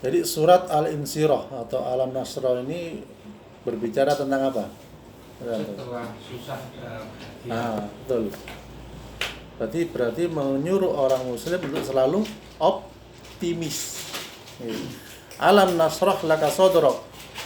Jadi surat Al-Insyirah atau Alam Nasrah ini berbicara tentang apa? Setelah susah dia. Nah, betul. Berarti menyuruh orang muslim untuk selalu optimis. Alam nasrah laka sadrak.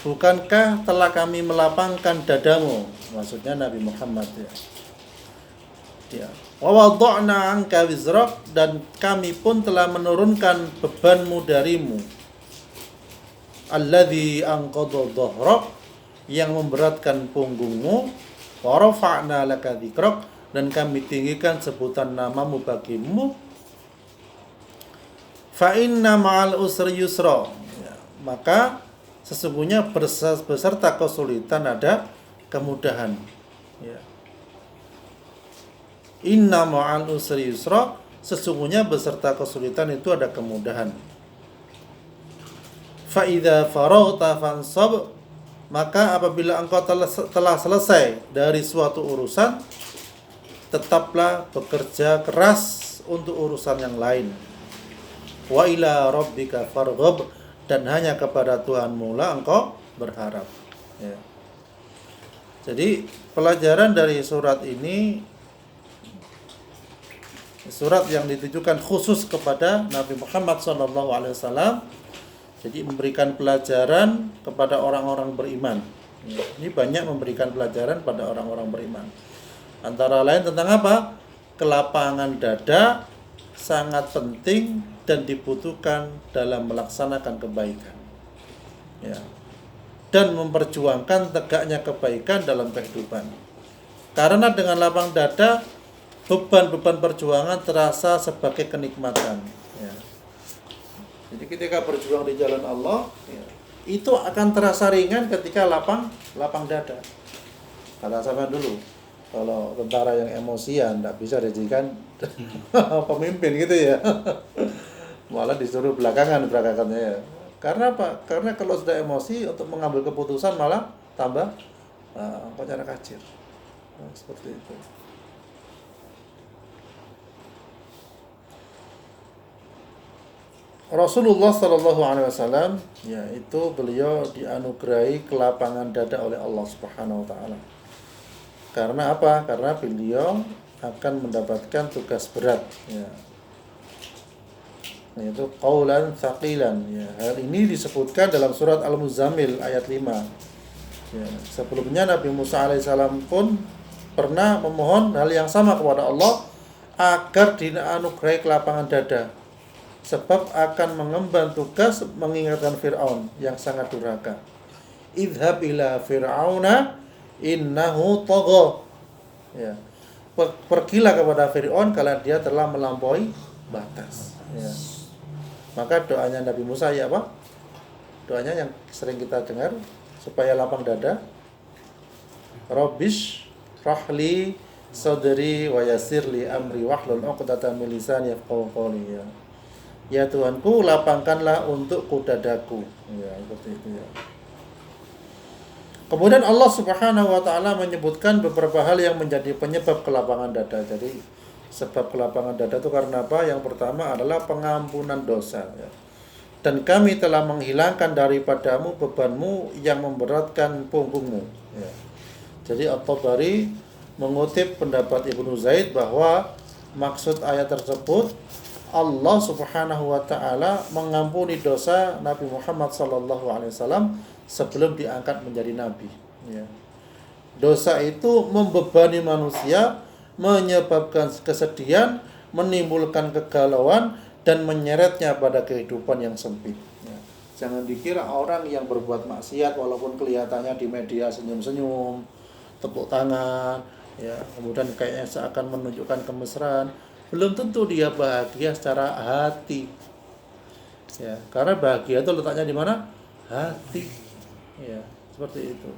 Bukankah telah kami melapangkan dadamu? Maksudnya Nabi Muhammad ya. Ya. Wa wada'na 'anka wizrak, dan kami pun telah menurunkan bebanmu darimu. Alladzi anqadha dhahrak, yang memberatkan punggungmu. Wa rafa'na laka dzikrak, dan kami tinggikan sebutan namamu bagimu. Fa inna ma'al usri yusra, ya, maka sesungguhnya beserta kesulitan ada kemudahan, ya. Inna ma'al usri yusra, sesungguhnya beserta kesulitan itu ada kemudahan. Fa idza faraghta fansab, maka apabila engkau telah selesai dari suatu urusan, tetaplah bekerja keras untuk urusan yang lain. Wa ila rabbika farghab, dan hanya kepada Tuhanmu lah engkau berharap. Ya. Jadi pelajaran dari surat ini, surat yang ditujukan khusus kepada Nabi Muhammad SAW. Jadi memberikan pelajaran kepada orang-orang beriman. Ya. Ini banyak memberikan pelajaran pada orang-orang beriman. Antara lain tentang apa? Kelapangan dada sangat penting dan dibutuhkan dalam melaksanakan kebaikan, ya, dan memperjuangkan tegaknya kebaikan dalam kehidupan. Karena dengan lapang dada, beban-beban perjuangan terasa sebagai kenikmatan, ya. Jadi ketika berjuang di jalan Allah, ya, itu akan terasa ringan ketika lapang dada. Kata sama dulu, kalau tentara yang emosian tidak bisa dijadikan pemimpin gitu ya. Malah disuruh belakangannya ya. Karena apa? Karena kalau sudah emosi untuk mengambil keputusan malah tambah kocar kacir. Seperti itu. Rasulullah Shallallahu Alaihi Wasallam, ya, itu beliau dianugerahi kelapangan dada oleh Allah Subhanahu Wa Taala. Karena apa? Karena beliau akan mendapatkan tugas berat, ya, yaitu qaulan tsaqilan, ya. Hal ini disebutkan dalam surat Al-Muzammil ayat 5. Ya, sebelumnya Nabi Musa alaihissalam pun pernah memohon hal yang sama kepada Allah agar dianugerahi kelapangan dada, sebab akan mengemban tugas mengingatkan Fir'aun yang sangat durhaka. Idhab ila fir'auna innahu tagha. Ya. Pergilah kepada Fir'aun karena dia telah melampaui batas. Ya. Maka doanya Nabi Musa ya apa? Doanya yang sering kita dengar supaya lapang dada. Rabbish rahli sadri wa yassirli amri wahlul 'uqdatam min lisani yafqahu qawli. Ya Tuhanku, lapangkanlah untukku dadaku. Ya, seperti itu ya. Kemudian Allah Subhanahu wa taala menyebutkan beberapa hal yang menjadi penyebab kelapangan dada. Jadi sebab kelapangan dada itu karena apa? Yang pertama adalah pengampunan dosa, ya. Dan kami telah menghilangkan daripadamu bebanmu yang memberatkan punggungmu, ya. Jadi At-Tabari mengutip pendapat Ibnu Zaid bahwa maksud ayat tersebut Allah Subhanahu wa taala mengampuni dosa Nabi Muhammad sallallahu alaihi wasallam sebelum diangkat menjadi nabi, ya. Dosa itu membebani manusia, menyebabkan kesedihan, menimbulkan kegalauan, dan menyeretnya pada kehidupan yang sempit, ya. Jangan dikira orang yang berbuat maksiat walaupun kelihatannya di media senyum-senyum, tepuk tangan, ya, kemudian kayaknya seakan menunjukkan kemesraan, belum tentu dia bahagia secara hati, ya. Karena bahagia itu letaknya di mana? Hati, ya, seperti itu.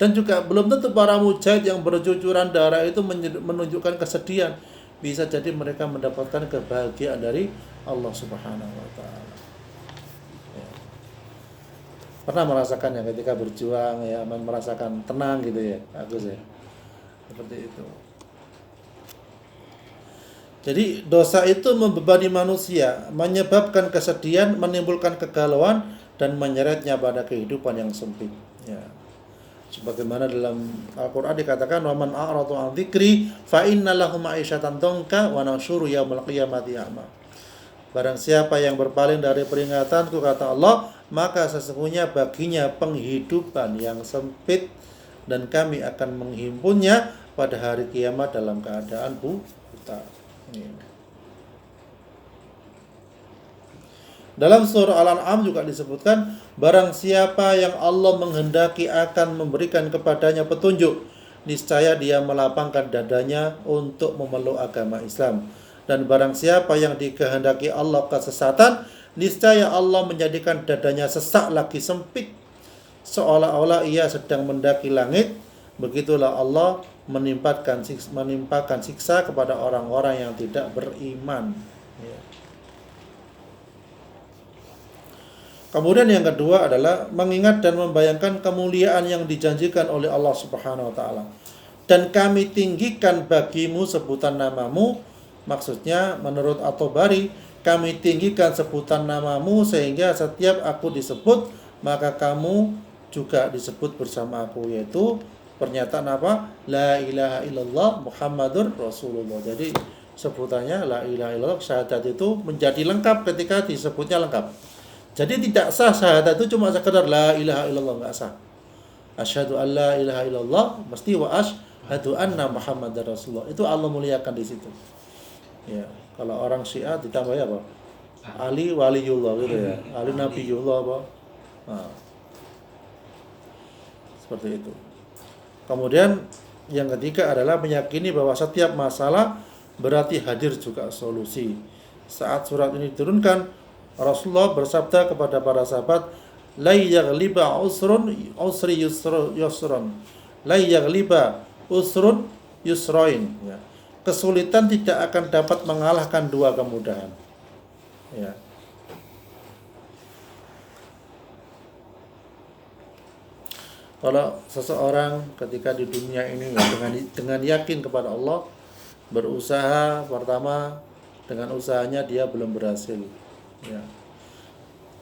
Dan juga belum tentu para mujahid yang bercucuran darah itu menunjukkan kesedihan. Bisa jadi mereka mendapatkan kebahagiaan dari Allah Subhanahu wa taala. Ya. Pernah merasakannya ketika berjuang, ya, merasakan tenang gitu ya, bagus ya. Seperti itu. Jadi dosa itu membebani manusia, menyebabkan kesedihan, menimbulkan kegalauan dan menyeretnya pada kehidupan yang sempit. Ya. Sebagaimana dalam Al-Qur'an dikatakan wa man a'radu 'an dzikri fa inna lahu ma'isyatan dhanka wa nahsyuru yaumil qiyamati a'ma. Barang siapa yang berpaling dari peringatanku, kata Allah, maka sesungguhnya baginya penghidupan yang sempit dan kami akan menghimpunnya pada hari kiamat dalam keadaan buta. Dalam surah Al-An'am juga disebutkan, barang siapa yang Allah menghendaki akan memberikan kepadanya petunjuk, niscaya dia melapangkan dadanya untuk memeluk agama Islam. Dan barang siapa yang dikehendaki Allah kesesatan, niscaya Allah menjadikan dadanya sesak lagi sempit, seolah-olah ia sedang mendaki langit. Begitulah Allah menimpakan siksa kepada orang-orang yang tidak beriman. Ya. Kemudian yang kedua adalah mengingat dan membayangkan kemuliaan yang dijanjikan oleh Allah Subhanahu wa taala. Dan kami tinggikan bagimu sebutan namamu, maksudnya menurut At-Tabari, kami tinggikan sebutan namamu sehingga setiap aku disebut, maka kamu juga disebut bersama aku, yaitu pernyataan apa? La ilaha illallah Muhammadur Rasulullah. Jadi sebutannya la ilaha illallah, syahadat itu menjadi lengkap ketika disebutnya lengkap. Jadi tidak sah syahadat itu cuma sekedar la ilaha illallah, enggak sah. Asyhadu an la ilaha illallah mesti wa asyhadu anna Muhammadar Rasulullah. Itu Allah muliakan di situ. Ya, kalau orang Syiah ditambah apa? Ali waliullah gitu ya. Ali nabiyullah apa? Nah, seperti itu. Kemudian yang ketiga adalah meyakini bahwa setiap masalah berarti hadir juga solusi. Saat surat ini diturunkan, Rasulullah bersabda kepada para sahabat, la yaghliba usri yusrun. La yaghliba usrun yusrain. Ya. Kesulitan tidak akan dapat mengalahkan dua kemudahan. Ya. Kalau seseorang ketika di dunia ini dengan yakin kepada Allah, berusaha, pertama dengan usahanya dia belum berhasil. Ya.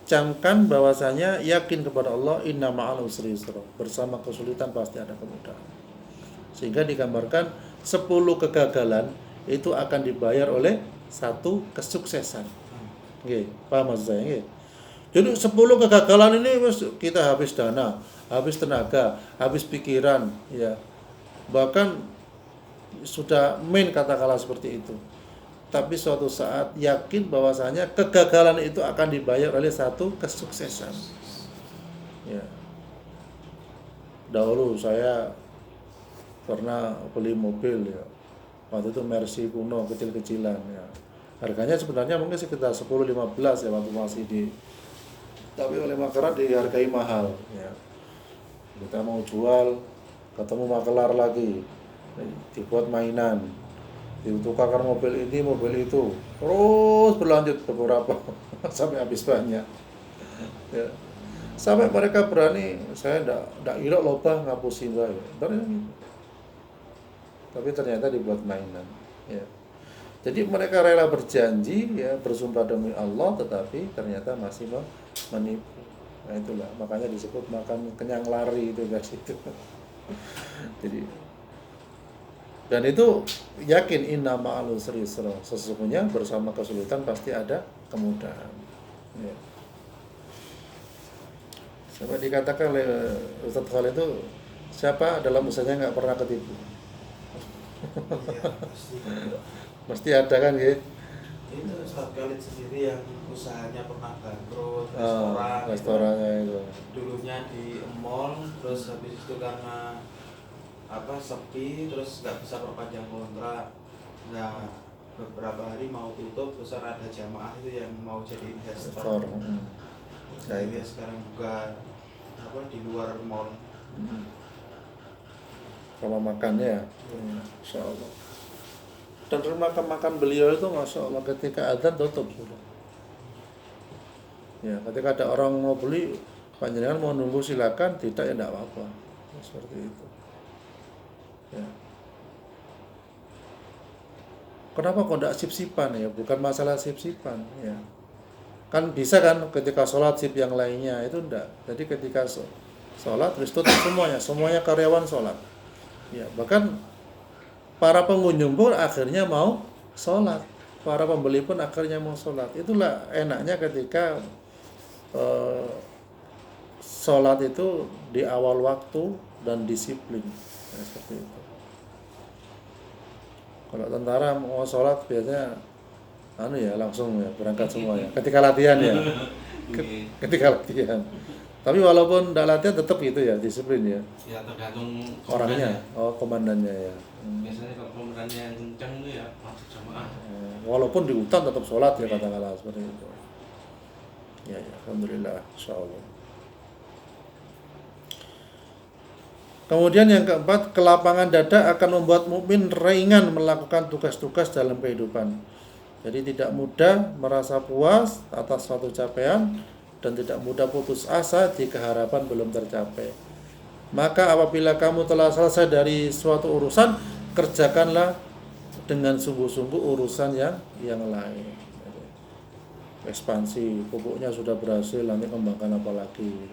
Camkan bahwasanya yakin kepada Allah, inna ma'al usri yusra, bersama kesulitan pasti ada kemudahan. Sehingga digambarkan 10 kegagalan itu akan dibayar oleh satu kesuksesan. Nggih, paham maksud saya nggih? Jadi 10 kegagalan ini kita habis dana, habis tenaga, habis pikiran, ya. Bahkan sudah main katakanlah seperti itu. Tapi suatu saat yakin bahwasanya kegagalan itu akan dibayar oleh satu kesuksesan. Ya. Dahulu saya pernah beli mobil ya. Waktu itu Mercy kuno kecil-kecilan ya. Harganya sebenarnya mungkin sekitar 10-15 ya waktu masih di, tapi oleh masyarakat dihargai mahal ya. Kita mau jual, ketemu makelar lagi, dibuat mainan, ditukarkan mobil ini mobil itu, terus berlanjut beberapa sampai habis banyak ya. Sampai mereka berani, saya ndak irok loba ngapusin saya tapi ternyata dibuat mainan ya. Jadi mereka rela berjanji ya, bersumpah demi Allah, tetapi ternyata masih menipu. Nah itulah makanya disebut makan kenyang lari itu guys itu. Jadi dan itu yakin inna ma'al usri yusra, sesungguhnya bersama kesulitan pasti ada kemudahan. Ya. Sampai dikatakan oleh Ustaz Khalid itu, siapa dalam usahanya nggak pernah ketipu? Mesti ada kan gitu. Itu Ustaz Khalid sendiri yang usahanya pernah bangkrut, restorannya itu. Dulunya di mall, terus habis itu karena sepi, terus nggak bisa perpanjang kontrak. Nah beberapa hari mau tutup, terus ada jamaah itu yang mau jadi investor. Nah dia sekarang buka di luar mall. Kalau makannya ya, Insya Allah. Dan rumah makan beliau itu Masya Allah ketika adzan tutup sudah. Ya, ketika ada orang mau beli, panjenengan mau nunggu silakan, tidak ya tidak apa-apa. Seperti itu. Ya. Kenapa kok tidak sip-sipan ya? Bukan masalah sip-sipan ya. Kan bisa kan ketika sholat sip yang lainnya, itu enggak. Jadi ketika sholat terus tutup semuanya karyawan sholat. Ya, bahkan para pengunjung pun akhirnya mau sholat. Para pembeli pun akhirnya mau sholat. Itulah enaknya ketika sholat itu di awal waktu dan disiplin. Ya, seperti itu. Kalau tentara mau sholat biasanya langsung ya berangkat semuanya. Ketika latihan ya. Ketika latihan. Tapi walaupun tidak latihan tetap gitu ya, disiplin ya. Ya tergantung Orangnya, komandannya ya. Biasanya kalau komandannya yang kencang itu ya masuk jamaah. Walaupun di hutan tetap sholat ya katakanlah seperti itu. Ya, alhamdulillah, insyaallah. Kemudian yang keempat, kelapangan dada akan membuat mukmin ringan melakukan tugas-tugas dalam kehidupan. Jadi tidak mudah merasa puas atas suatu capaian dan tidak mudah putus asa jika harapan belum tercapai. Maka apabila kamu telah selesai dari suatu urusan, kerjakanlah dengan sungguh-sungguh urusan yang lain. Ekspansi, pupuknya sudah berhasil, nanti kembangkan apa lagi.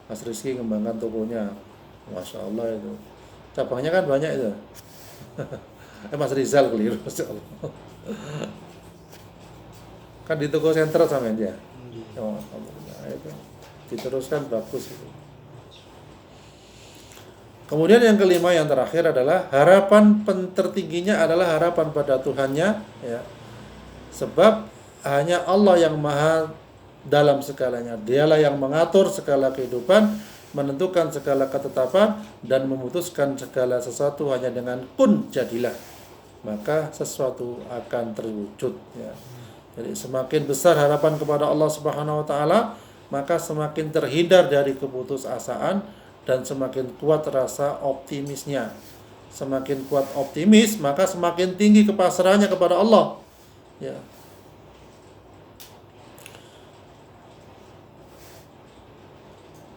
Mas Rizky kembangkan tokonya, Masya Allah itu. Cabangnya kan banyak itu. Mas Rizal keliru, Masya Allah. Kan di toko sentral sama dia. Oh, itu diteruskan bagus itu. Kemudian yang kelima, yang terakhir adalah harapan tertingginya adalah harapan pada Tuhannya, ya. Sebab hanya Allah yang maha dalam segalanya. Dialah yang mengatur segala kehidupan, menentukan segala ketetapan, dan memutuskan segala sesuatu hanya dengan kun jadilah. Maka sesuatu akan terwujud, ya. Jadi semakin besar harapan kepada Allah Subhanahu wa taala, maka semakin terhindar dari keputusasaan dan semakin kuat rasa optimisnya. Semakin kuat optimis, maka semakin tinggi kepasrahannya kepada Allah. Ya.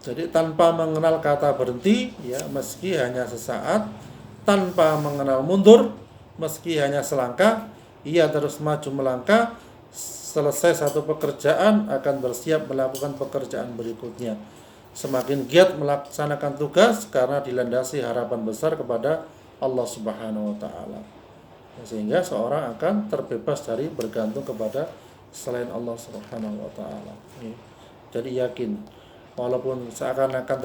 Jadi tanpa mengenal kata berhenti, ya, meski hanya sesaat, tanpa mengenal mundur, meski hanya selangkah, ia terus maju melangkah. Selesai satu pekerjaan akan bersiap melakukan pekerjaan berikutnya. Semakin giat melaksanakan tugas karena dilandasi harapan besar kepada Allah Subhanahu wa taala. Sehingga seorang akan terbebas dari bergantung kepada selain Allah Subhanahu wa taala. Jadi yakin, walaupun seakan-akan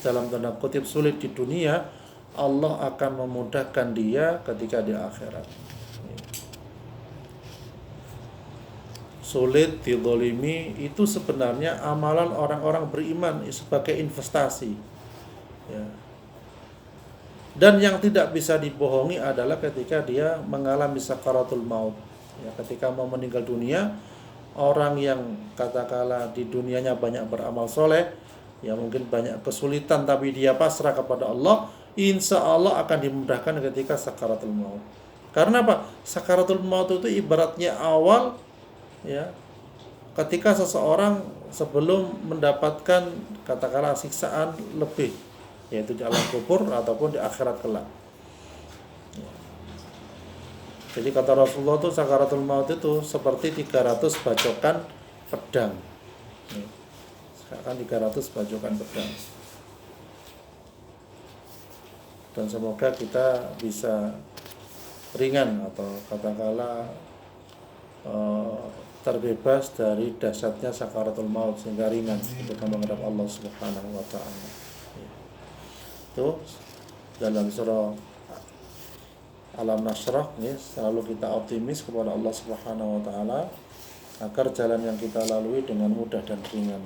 dalam tanda kutip sulit di dunia, Allah akan memudahkan dia ketika di akhirat. Sulit, dizalimi, itu sebenarnya amalan orang-orang beriman sebagai investasi, ya. Dan yang tidak bisa dibohongi adalah ketika dia mengalami sakaratul maut, ya. Ketika mau meninggal dunia, orang yang katakanlah di dunianya banyak beramal soleh, ya mungkin banyak kesulitan, tapi dia pasrah kepada Allah, insya Allah akan dimudahkan ketika sakaratul maut. Karena apa? Sakaratul maut itu ibaratnya awal, ya, ketika seseorang sebelum mendapatkan katakanlah siksaan lebih, yaitu di alam kubur ataupun di akhirat kelak. Jadi kata Rasulullah itu sakaratul maut itu seperti 300 bacokan pedang. Sekarang 300 bacokan pedang. Dan semoga kita bisa ringan atau katakanlah terbebas dari dahsyatnya sakaratul maut sehingga ringan ketika menghadap Allah Subhanahu wa taala. Itu dalam surah Alam Nasrah nih, selalu kita optimis kepada Allah Subhanahu wa taala agar jalan yang kita lalui dengan mudah dan ringan.